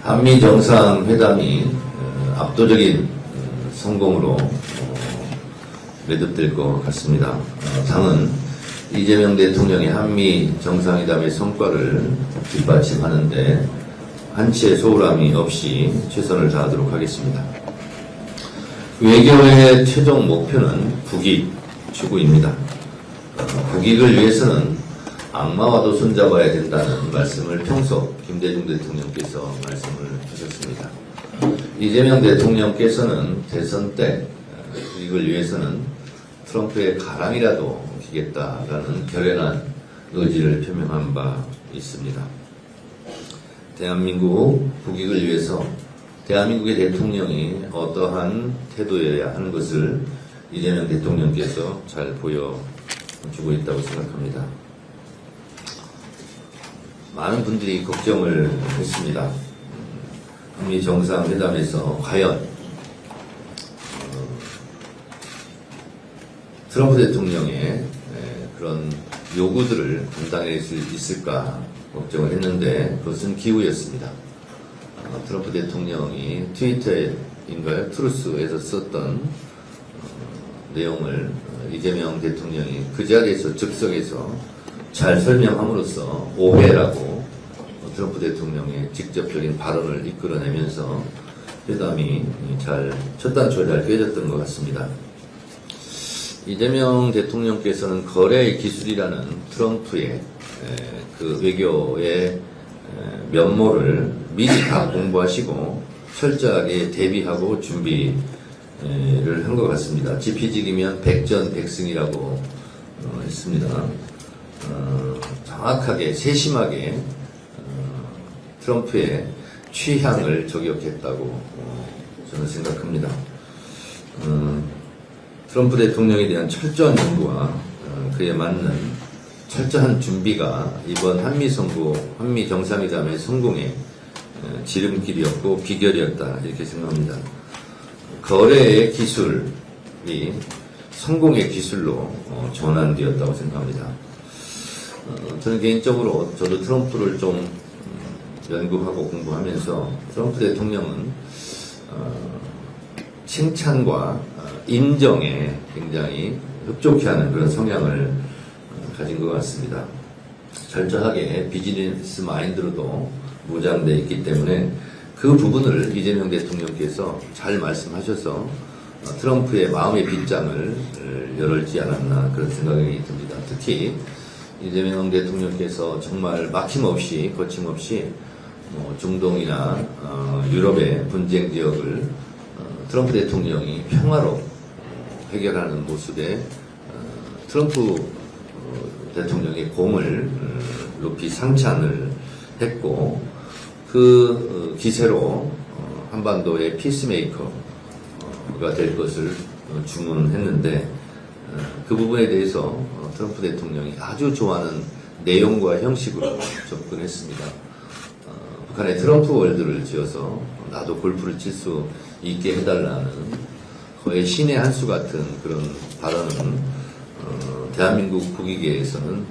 한미 정상회담이 압도적인 성공으로 매듭될 것 같습니다. 당은 이재명 대통령의 한미 정상회담의 성과를 뒷받침하는데 한치의 소홀함이 없이 최선을 다하도록 하겠습니다. 외교의 최종 목표는 국익 추구입니다. 국익을 위해서는 악마와도 손잡아야 된다는 말씀을 평소 김대중 대통령께서 말씀을 하셨습니다. 이재명 대통령께서는 대선 때 국익을 위해서는 트럼프의 가랑이라도 기겠다라는 결연한 의지를 표명한 바 있습니다. 대한민국 국익을 위해서 대한민국의 대통령이 어떠한 태도여야 하는 것을 이재명 대통령께서 잘 보여주고 있다고 생각합니다. 많은 분들이 걱정을 했습니다. 한미 정상회담에서 과연 트럼프 대통령의 그런 요구들을 감당할 수 있을까 걱정을 했는데 그것은 기우였습니다. 트럼프 대통령이 트위터인가요? 트루스에서 썼던 내용을 이재명 대통령이 그 자리에서 즉석에서 잘 설명함으로써 오해라고 트럼프 대통령의 직접적인 발언을 이끌어내면서 회담이 첫 단추가 잘 꿰졌던 것 같습니다. 이재명 대통령께서는 거래의 기술이라는 트럼프의 그 외교의 면모를 미리 다 공부하시고 철저하게 대비하고 준비를 한 것 같습니다. 지피지기면 백전백승이라고 했습니다. 정확하게 세심하게 트럼프의 취향을 저격했다고 저는 생각합니다. 트럼프 대통령에 대한 철저한 연구와 그에 맞는 철저한 준비가 이번 한미 정상회담의 성공의 지름길이었고 비결이었다 이렇게 생각합니다. 거래의 기술이 성공의 기술로 전환되었다고 생각합니다. 저는 개인적으로 저도 트럼프를 좀 연구하고 공부하면서 트럼프 대통령은 칭찬과 인정에 굉장히 흡족해하는 그런 성향을 가진 것 같습니다. 철저하게 비즈니스 마인드로도 무장되어 있기 때문에 그 부분을 이재명 대통령께서 잘 말씀하셔서 트럼프의 마음의 빗장을 열지 않았나 그런 생각이 듭니다. 특히 이재명 대통령께서 정말 막힘없이 거침없이 중동이나 유럽의 분쟁 지역을 트럼프 대통령이 평화로 해결하는 모습에 트럼프 대통령의 공을 높이 상찬을 했고 그 기세로 한반도의 피스메이커가 될 것을 주문했는데 그 부분에 대해서 트럼프 대통령이 아주 좋아하는 내용과 형식으로 접근했습니다. 북한에 트럼프 월드를 지어서 나도 골프를 칠 수 있게 해달라는 거의 신의 한 수 같은 그런 발언은 대한민국 국익에서는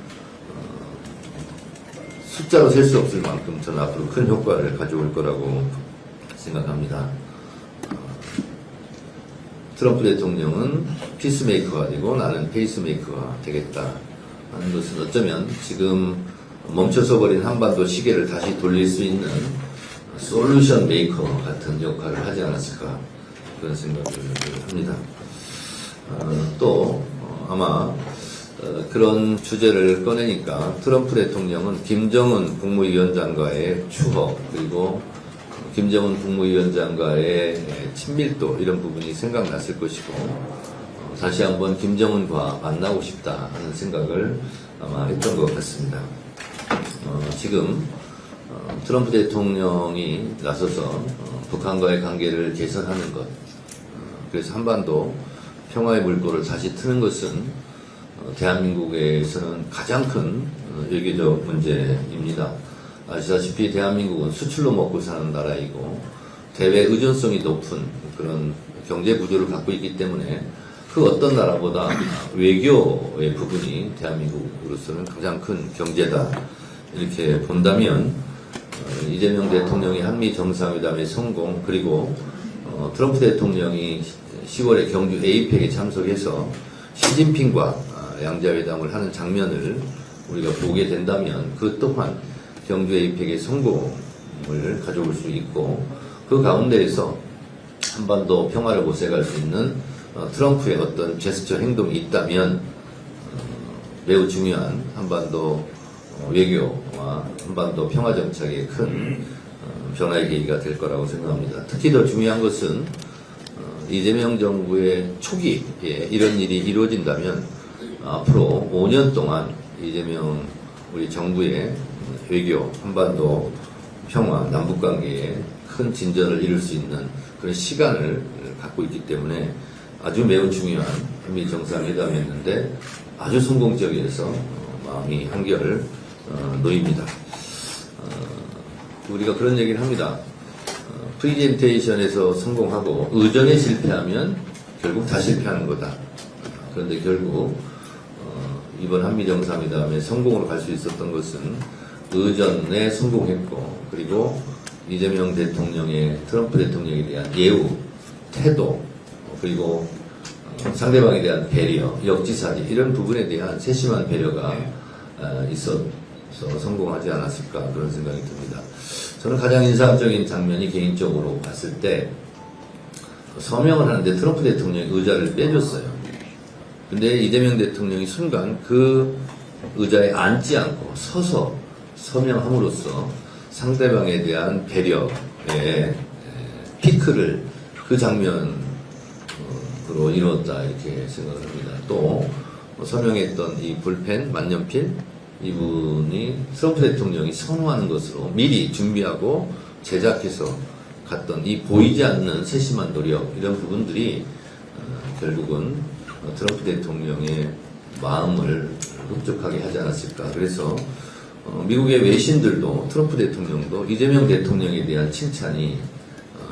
숫자로 셀 수 없을 만큼 저는 앞으로 큰 효과를 가져올 거라고 생각합니다. 트럼프 대통령은 피스메이커가 되고 나는 페이스메이커가 되겠다 하는 것은 어쩌면 지금 멈춰서 버린 한반도 시계를 다시 돌릴 수 있는 솔루션 메이커 같은 역할을 하지 않았을까 그런 생각을 합니다. 또 아마 그런 주제를 꺼내니까 트럼프 대통령은 김정은 국무위원장과의 추억 그리고 김정은 국무위원장과의 친밀도 이런 부분이 생각났을 것이고 다시 한번 김정은과 만나고 싶다 하는 생각을 아마 했던 것 같습니다. 지금 트럼프 대통령이 나서서 북한과의 관계를 개선하는 것 그래서 한반도 평화의 물꼬를 다시 트는 것은 대한민국에서는 가장 큰 외교적 문제입니다. 아시다시피 대한민국은 수출로 먹고 사는 나라이고 대외 의존성이 높은 그런 경제 구조를 갖고 있기 때문에 그 어떤 나라보다 외교의 부분이 대한민국으로서는 가장 큰 경제다 이렇게 본다면 이재명 대통령이 한미 정상회담의 성공, 그리고 트럼프 대통령이 10월에 경주 APEC에 참석해서 시진핑과 양자회담을 하는 장면을 우리가 보게 된다면 그 또한 경주 APEC의 성공을 가져올 수 있고, 그 가운데에서 한반도 평화를 모색할 수 있는 트럼프의 어떤 제스처 행동이 있다면 매우 중요한 한반도 외교와 한반도 평화 정착에 큰 변화의 계기가 될 거라고 생각합니다. 특히 더 중요한 것은 이재명 정부의 초기에 이런 일이 이루어진다면 앞으로 5년 동안 이재명 우리 정부의 외교, 한반도 평화, 남북관계에 큰 진전을 이룰 수 있는 그런 시간을 갖고 있기 때문에 아주 매우 중요한 한미 정상회담이었는데 아주 성공적이어서 마음이 한결 놓입니다. 우리가 그런 얘기를 합니다. 프리젠테이션에서 성공하고 의전에 실패하면 결국 다 실패하는 거다. 그런데 결국 이번 한미 정상회담에 성공으로 갈 수 있었던 것은 의전에 성공했고, 그리고 이재명 대통령의 트럼프 대통령에 대한 예우, 태도, 그리고 상대방에 대한 배려, 역지사지 이런 부분에 대한 세심한 배려가 있어서 성공하지 않았을까 그런 생각이 듭니다. 저는 가장 인상적인 장면이 개인적으로 봤을 때 서명을 하는데 트럼프 대통령이 의자를 빼줬어요. 근데 이재명 대통령이 순간 그 의자에 앉지 않고 서서 서명함으로써 상대방에 대한 배려의 피크를 그 장면으로 이루었다 이렇게 생각을 합니다. 또 서명했던 이 볼펜, 만년필 이분이 트럼프 대통령이 선호하는 것으로 미리 준비하고 제작해서 갔던 이 보이지 않는 세심한 노력, 이런 부분들이 결국은 트럼프 대통령의 마음을 흡족하게 하지 않았을까. 그래서 미국의 외신들도 트럼프 대통령도 이재명 대통령에 대한 칭찬이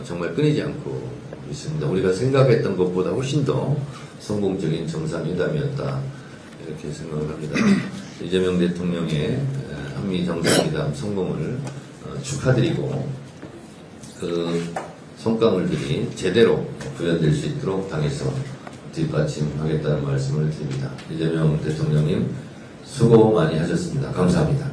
정말 끊이지 않고 있습니다. 우리가 생각했던 것보다 훨씬 더 성공적인 정상회담이었다 이렇게 생각을 합니다. 이재명 대통령의 한미 정상회담 성공을 축하드리고 그 성과물들이 제대로 구현될 수 있도록 당에서 뒷받침하겠다는 말씀을 드립니다. 이재명 대통령님 수고 많이 하셨습니다. 감사합니다.